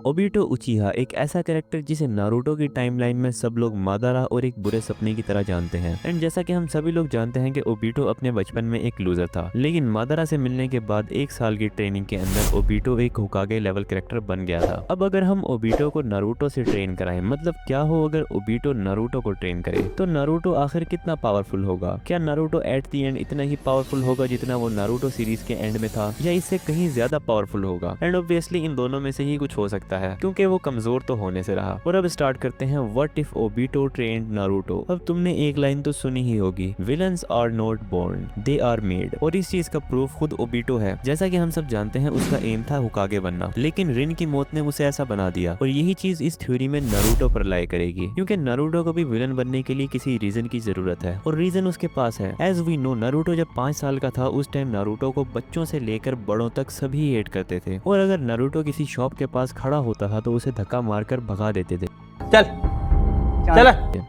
Obito उचिहा एक ऐसा character जिसे नारुतो की टाइमलाइन में सब लोग मादारा और एक बुरे सपने की तरह जानते हैं। एंड जैसा कि हम सभी लोग जानते हैं कि ओबिटो अपने बचपन में एक लूजर था, लेकिन मादारा से मिलने के बाद 1 साल की ट्रेनिंग के अंदर ओबिटो एक होकागे लेवल कैरेक्टर बन गया था। अब अगर हम ओबिटो को नारुतो से ट्रेन कराएं, मतलब क्या हो अगर ओबिटो नारुतो को ट्रेन करे, तो नारुतो आखिर कितना पावरफुल होगा? क्या नारुतो एट द एंड इतना ही पावरफुल होगा जितना वो नारुतो सीरीज के एंड में था, या इससे कहीं ज्यादा पावरफुल होगा? एंड ऑब्वियसली इन दोनों में से ही कुछ हो सकता है, क्योंकि वो कमजोर तो होने से रहा। और अब स्टार्ट करते हैं what if Obito trained Naruto. अब तुमने एक लाइन तो सुनी ही होगी, villains are not born, they are made. और इस चीज का प्रूफ खुद ओबिटो है। जैसा कि हम सब जानते हैं उसका एम था होकागे बनना, लेकिन रिन की मौत ने उसे ऐसा बना दिया। और यही चीज इस थ्योरी में नारुतो पर लाई करेगी, क्योंकि नारुतो को भी विलन बनने के लिए किसी रीजन की जरूरत है, और रीजन उसके पास है। एज वी नो, नारुतो जब 5 साल का था उस टाइम नारुतो को बच्चों से लेकर बड़ों तक सभी हेट करते थे, और अगर नारुतो किसी शॉप के पास खड़ा होता था तो उसे धक्का मारकर भगा देते थे। चल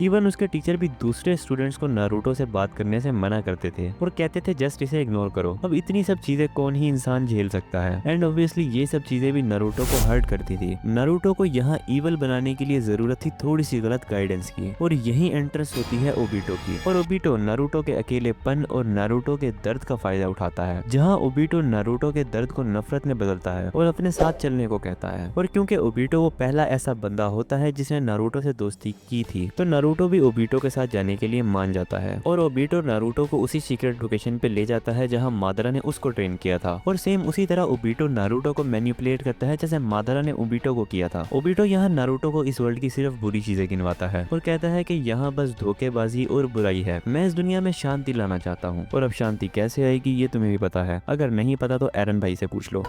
इवन उसके टीचर भी दूसरे स्टूडेंट्स को नारुतो से बात करने से मना करते थे और कहते थे जस्ट इसे इग्नोर करो। अब इतनी सब चीजें कौन ही इंसान झेल सकता है? एंड ऑब्वियसली ये सब चीजें भी नारुतो को हर्ट करती थी। नारुतो को यहाँ ईवल बनाने के लिए जरूरत थी थोड़ी सी गलत गाइडेंस की, और यही एंट्रेंस होती है ओबिटो की। और ओबिटो नारुतो के अकेलेपन और नारुतो के दर्द का फायदा उठाता है, जहाँ ओबिटो नारुतो के दर्द को नफरत में बदलता है और अपने साथ चलने को कहता है। और क्योंकि ओबिटो वो पहला ऐसा बंदा होता है जिसने नारुतो से दोस्ती की थी, तो नारुतो भी ओबिटो के साथ जाने के लिए मान जाता है, और ओबिटो नारुतो को उसी सीक्रेट लोकेशन पे ले जाता है जहां मादारा ने उसको ट्रेन किया था। और सेम उसी तरह ओबिटो नारुतो को मैनिपुलेट करता है जैसे मादारा ने ओबिटो को किया था। ओबिटो यहाँ नारुतो को इस वर्ल्ड की सिर्फ बुरी चीजें गिनवाता है और कहता है कि यहाँ बस धोखेबाजी और बुराई है, मैं इस दुनिया में शांति लाना चाहता हूँ। और अब शांति कैसे आएगी ये तुम्हें भी पता है, अगर नहीं पता तो एरन भाई से पूछ लो।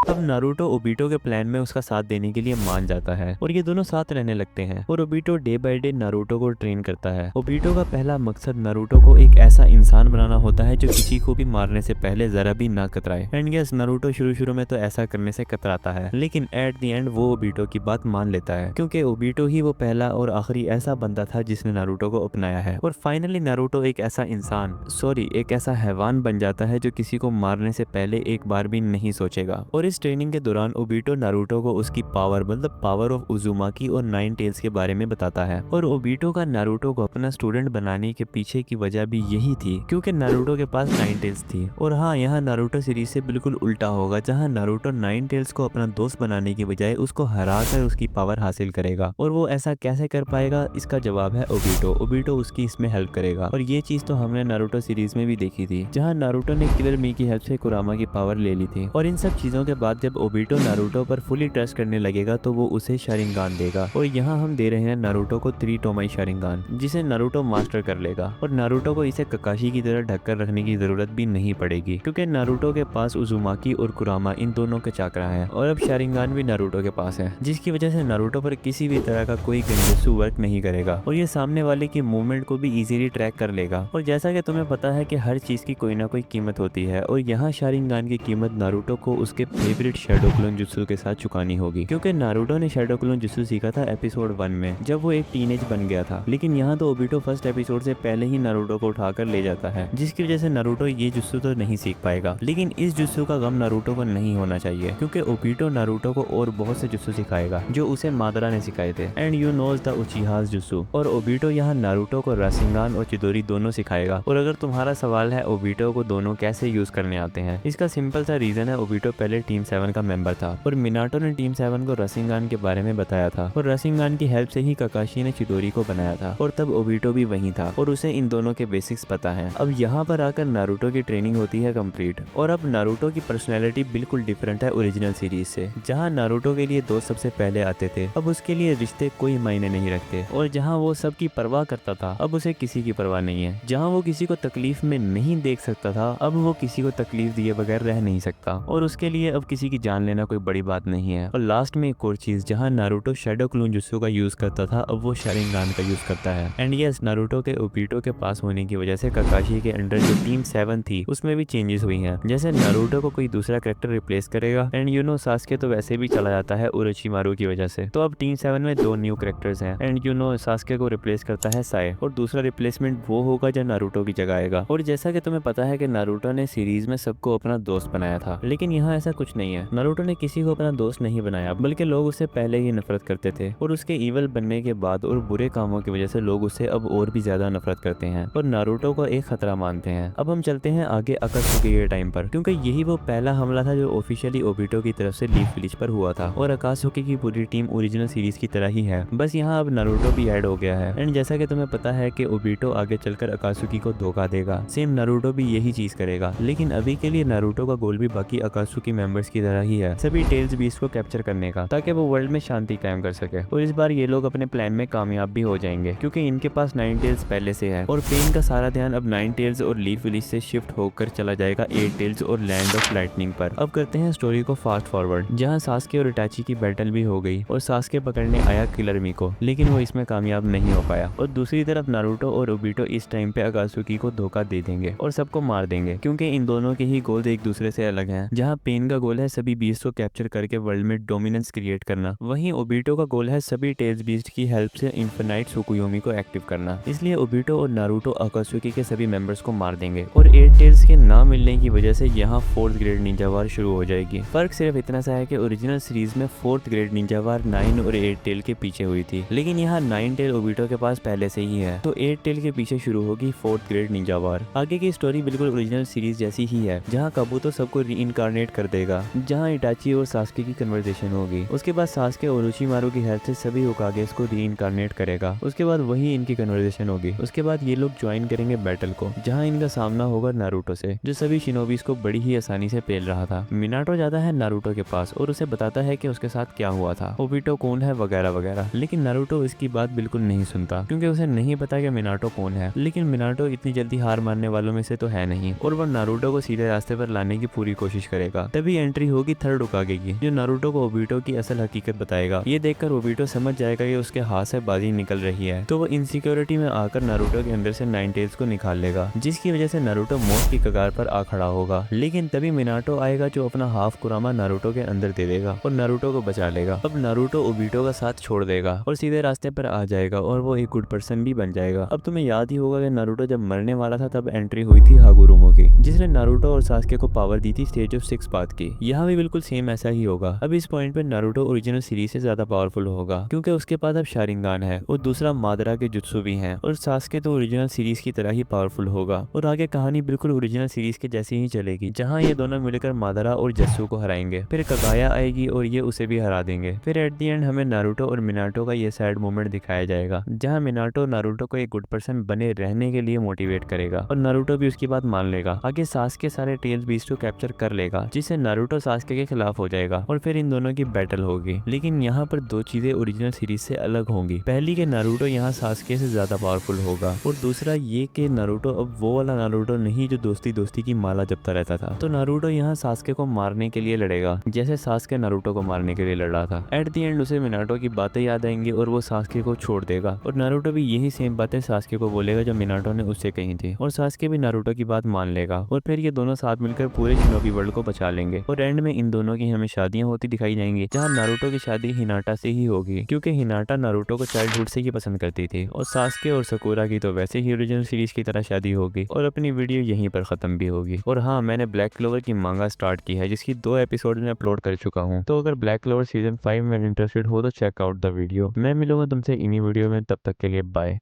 अब नारुतो ओबिटो के प्लान में उसका साथ देने के लिए मान जाता है और ये दोनों साथ रहने लगते हैं, और Obito day by day Naruto को ट्रेन करता है। ओबिटो का पहला मकसद नारुतो को एक ऐसा इंसान बनाना होता है जो किसी को भी मारने से पहले जरा भी ना कतराए। एंड यस, नारुतो शुरू में तो ऐसा करने से कतराता है, लेकिन एट द एंड वो ओबिटो की बात मान लेता है, क्योंकि ओबिटो ही वो पहला और आखिरी ऐसा बंदा था जिसने नारुतो को अपनाया है। और फाइनली नारुतो एक ऐसा इंसान, एक ऐसा हैवान बन जाता है जो किसी को मारने से पहले एक बार भी नहीं सोचेगा। और इस ट्रेनिंग के दौरान ओबिटो नारुतो को उसकी पावर, मतलब पावर ऑफ उजुमाकी और 9 टेल्स के बारे में बताता है। और ओबिटो का नारुतो को अपना स्टूडेंट बनाने के पीछे की वजह भी यही थी, क्योंकि नारुतो के पास 9 टेल्स थी। और हाँ, यहाँ नारुतो सीरीज से बिल्कुल उल्टा होगा, जहाँ नारुतो 9 टेल्स को अपना दोस्त बनाने की बजाय उसको हरा कर उसकी पावर हासिल करेगा। और वो ऐसा कैसे कर पाएगा, इसका जवाब है ओबिटो। ओबिटो उसकी इसमें हेल्प करेगा, और ये चीज तो हमने नारुतो सीरीज में भी देखी थी, जहाँ नारुतो ने किलर मी की हेल्प से कुरामा की पावर ले ली थी। और इन सब चीजों के बाद जब ओबिटो नारुतो पर फुली ट्रस्ट करने लगेगा तो वो उसे शारिंगान देगा। और यहाँ हम दे रहे हैं नारुतो को 3 टोमाई शारिंगान, जिसे नारुतो मास्टर कर लेगा। और नारुतो को इसे ककाशी की तरह ढककर रखने की जरूरत भी नहीं पड़ेगी, क्योंकि नारुतो के पास उजुमाकी और कुरामा इन दोनों के चाकरा हैं, और अब शारिंगान भी नारुतो के पास है, जिसकी वजह से नारुतो पर किसी भी तरह का कोई गेंजुत्सु वर्क नहीं करेगा, और ये सामने वाले की मूवमेंट को भी इजीली ट्रैक कर लेगा। और जैसा कि तुम्हें पता है कि हर चीज की कोई ना कोई कीमत होती है, और यहाँ शारिंगान की कीमत नारुतो को उसके फेवरेट शैडो क्लोन जुत्सु के साथ चुकानी होगी, क्योंकि नारुतो ने शैडो क्लोन जुत्सु सीखा था एपिसोड 1 में, जब वो एक टीनेज बन गया था। लेकिन यहाँ तो ओबिटो फर्स्ट एपिसोड से पहले ही नारुतो को उठाकर ले जाता है, जिसकी वजह से नारुतो ये जुत्सु तो नहीं सीख पाएगा। लेकिन इस जुत्सु का गम नारुतो को नहीं होना चाहिए, क्योंकि ओबिटो नारुतो को और बहुत से जुत्सु सिखाएगा जो उसे मादारा ने सिखाए थे, and you knows the Uchihas jutsu. और ओबिटो यहाँ नारुतो को राशिंगान और चिदोरी दोनों सिखाएगा। और अगर तुम्हारा सवाल है ओबिटो को दोनों कैसे यूज करने आते हैं, इसका सिंपल सा रीजन है, ओबिटो पहले टीम 7 का मेंबर था, और मिनाटो ने टीम 7 को राशिंगान के बारे में बताया था, और राशिंगान की हेल्प से ही ककाशी ने चिदोरी को बनाया था, और तब ओबिटो भी वहीं था, और उसे इन दोनों के बेसिक्स पता है। अब यहाँ पर आकर नारुतो की ट्रेनिंग होती है कंप्लीट, और अब नारुतो की पर्सनैलिटी बिल्कुल डिफरेंट है ओरिजिनल सीरीज से, जहाँ नारुतो के लिए दोस्त सबसे पहले आते थे, अब उसके लिए रिश्ते कोई मायने नहीं रखते, और जहाँ वो सबकी परवाह करता था अब उसे किसी की परवाह नहीं है। जहाँ वो किसी को तकलीफ में नहीं देख सकता था अब वो किसी को तकलीफ दिए बगैर रह नहीं सकता, और उसके लिए अब किसी की जान लेना कोई बड़ी बात नहीं है। और लास्ट में एक और चीज, जहाँ नारुतो शैडो क्लोन जुत्सु का यूज करता था अब वो शारिंगान का यूज करता है। एंड यस, नारुतो के ओबिटो के पास होने की वजह से ककाशी के अंडर जो टीम 7 थी उसमें भी चेंजेस हुई हैं, जैसे नारुतो को कोई दूसरा कैरेक्टर रिप्लेस करेगा, एंड यू नो सास्के तो वैसे भी चला जाता है उरोचिमारू की वजह से, तो अब टीम 7 में 2 न्यू कैरेक्टर्स हैं, एंड यू नो सास्के को रिप्लेस करता है साए, और दूसरा रिप्लेसमेंट वो होगा जो नारुतो की जगह आएगा। और जैसा कि तुम्हें पता है कि नारुतो ने सीरीज में सबको अपना दोस्त बनाया था, लेकिन यहाँ ऐसा कुछ कुछ नहीं है। नारुतो ने किसी को अपना दोस्त नहीं बनाया, बल्कि लोग उससे पहले ही नफरत करते थे और उसके ईवल बनने के बाद और बुरे कामों की वजह से लोग उससे अब और भी ज्यादा नफरत करते हैं और नारुतो को एक खतरा मानते हैं। अब हम चलते हैं आगे अकात्सुकी के टाइम पर, क्योंकि यही वो पहला हमला था जो ऑफिशियली ओबिटो की तरफ से लीफ विलेज पर हुआ था और अकात्सुकी की पूरी टीम ओरिजिनल सीरीज की तरह ही है, बस यहाँ अब नारुतो भी ऐड हो गया है। एंड जैसा कि तुम्हें पता है कि ओबिटो आगे चलकर अकात्सुकी को धोखा देगा, सेम नारुतो भी यही चीज करेगा। लेकिन अभी के लिए नारुतो का गोल भी बाकी अकात्सुकी मेंबर्स की तरह ही है, सभी टेल्स बीस्ट को कैप्चर करने का, ताकि वो वर्ल्ड में शांति कायम कर सके। और इस बार ये लोग अपने प्लान में कामयाब भी हो जाएंगे, क्योंकि इनके पास 9 टेल्स पहले से है और पेन का सारा ध्यान अब 9 टेल्स और लीफ विलेज से शिफ्ट होकर चला जाएगा 8 टेल्स और लैंड ऑफ लाइटनिंग पर। अब करते हैं स्टोरी को फास्ट फॉरवर्ड, जहाँ सास्के और इटाची की बैटल भी हो गई और सास्के पकड़ने आया किलर मी को, लेकिन वो इसमें कामयाब नहीं हो पाया। और दूसरी तरफ नारुतो और ओबिटो इस टाइम पे अकात्सुकी को धोखा दे देंगे और सबको मार देंगे, क्योंकि इन दोनों के ही गोल्स एक दूसरे से अलग हैं। जहाँ पेन का गोल है सभी बीस्ट को कैप्चर करके वर्ल्ड में डोमिनेंस क्रिएट करना, वहीं ओबिटो का गोल है सभी टेल्स बीस्ट की हेल्प से इन्फिनाइट सुकुयोमी को एक्टिव करना। इसलिए ओबिटो और नारुतो अकात्सुकी के सभी मेंबर्स को मार देंगे और 8 टेल्स के ना मिलने की वजह से यहाँ 4th ग्रेड निंजा वार शुरू हो जाएगी। फर्क सिर्फ इतना सा है कि ओरिजिनल सीरीज में 4th ग्रेड निंजा वार 9 और 8 टेल के पीछे हुई थी, लेकिन यहाँ 9 टेल ओबिटो के पास पहले से ही है, तो 8 टेल के पीछे शुरू होगी 4th ग्रेड निंजा वार। आगे की स्टोरी बिल्कुल ओरिजिनल सीरीज जैसी ही है, जहाँ काबुतो सबको रीइंकारनेट कर देगा, जहाँ इटाची और सास्के की कन्वर्सेशन होगी। उसके बाद सास्के ओरोचिमारू की हेल्प से सभी होकागेस को रीइंकारनेट करेगा, उसके बाद वही इनकी कन्वर्सेशन होगी। उसके बाद ये लोग ज्वाइन करेंगे बैटल को, जहाँ इनका सामना होगा नारुतो से, जो सभी शिनोबीज को बड़ी ही आसानी से पेल रहा था। मिनाटो जाता है नारुतो के पास और उसे बताता है कि उसके साथ क्या हुआ था, ओबिटो कौन है वगैरह वगैरह, लेकिन नारुतो इसकी बात बिल्कुल नहीं सुनता, क्योंकि उसे नहीं पता कि मिनाटो कौन है। लेकिन मिनाटो इतनी जल्दी हार मानने वालों में से तो है नहीं और वह नारुतो को सीधे रास्ते पर लाने की पूरी कोशिश करेगा। तभी एंट्री होगी 3rd होकागे की, जो नारुतो को ओबिटो की असल हकीकत बताएगा। ये देखकर ओबिटो समझ जाएगा कि उसके हाथ से बाजी निकल रही है, तो वो इनसिक्योरिटी में आकर नारुतो के अंदर से 9 टेल्स को निकाल लेगा, जिसकी वजह से नारुतो मौत की कगार पर आ खड़ा होगा। लेकिन तभी मिनाटो आएगा जो अपना हाफ कुरामा नारुतो के अंदर दे देगा और नारुतो को बचा लेगा। अब नारुतो ओबिटो का साथ छोड़ देगा और सीधे रास्ते पर आ जाएगा और वो एक गुड पर्सन भी बन जाएगा। अब तुम्हें याद ही होगा कि नारुतो जब मरने वाला था तब एंट्री हुई थी हागुरुमो की, जिसने नारुतो और सास्के को पावर दी थी स्टेज ऑफ 6 पाथ की। यहाँ भी बिल्कुल सेम ऐसा ही होगा। अब इस पॉइंट पे नारुतो ओरिजिनल सीरीज से ज्यादा पावरफुल होगा, क्योंकि उसके पास अब शारिंगान है और दूसरा मादरा के जुत्सु भी हैं, और सास्के तो ओरिजिनल सीरीज की तरह ही पावरफुल होगा। और आगे कहानी बिल्कुल ओरिजिनल सीरीज के जैसी ही चलेगी, जहाँ ये दोनों मिलकर मादरा और जत्सु को हराएंगे। फिर कगाया आएगी और ये उसे भी हरा देंगे। फिर एट दी एंड हमें नारुतो और मिनाटो का ये सैड मोमेंट दिखाया जाएगा, जहाँ मिनाटो नारुतो को एक गुड पर्सन बने रहने के लिए मोटिवेट करेगा और नारुतो भी उसकी बात मान लेगा। आगे सास्के सारे टेल्स बीस्ट को कैप्चर कर लेगा, जिससे नारुतो सास्के के खिलाफ हो जाएगा और फिर इन दोनों की बैटल होगी। लेकिन यहाँ पर दो चीजें ओरिजिनल सीरीज से अलग होंगी। पहली के नारुतो यहाँ सास्के से ज्यादा पावरफुल होगा, और दूसरा ये कि नारुतो अब वो वाला नारुतो नहीं जो दोस्ती दोस्ती की माला जपता रहता था। तो नारुतो यहाँ सास्के को मारने के लिए लड़ेगा, जैसे सास्के नारुतो को मारने के लिए लड़ रहा था। एट दी एंड उसे मिनाटो की बातें याद आएंगी और वो सास्के को छोड़ देगा, और नारुतो भी यही सेम बातें सास्के को बोलेगा जो मिनाटो ने उससे कही थी, और सास्के भी नारुतो की बात मान लेगा, और फिर ये दोनों साथ मिलकर पूरे शिनोबी वर्ल्ड को बचा लेंगे। और एंड में इन दोनों की हमें शादियां होती दिखाई जाएंगी, जहाँ नारुतो की शादी हिनाटा से ही होगी, क्योंकि हिनाटा नारुतो को चाइल्डहुड से ही पसंद करती थी, और सास्के और सकुरा की तो वैसे ही ओरिजिनल सीरीज की तरह शादी होगी। और अपनी वीडियो यहीं पर खत्म भी होगी। और हाँ, मैंने ब्लैक क्लोवर की मांगा स्टार्ट की है, जिसकी 2 एपिसोड में अपलोड कर चुका हूँ, तो अगर ब्लैक क्लोवर सीजन 5 में इंटरेस्टेड हो तो चेक आउट द वीडियो। मैं मिलूंगा तुमसे इन्हीं वीडियो में, तब तक के लिए बाय।